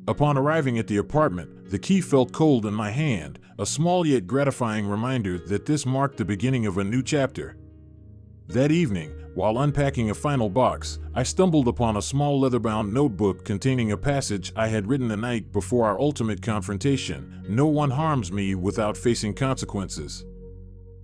Upon arriving at the apartment, the key felt cold in my hand, a small yet gratifying reminder that this marked the beginning of a new chapter. That evening, while unpacking a final box, I stumbled upon a small leather-bound notebook containing a passage I had written the night before our ultimate confrontation: "No one harms me without facing consequences."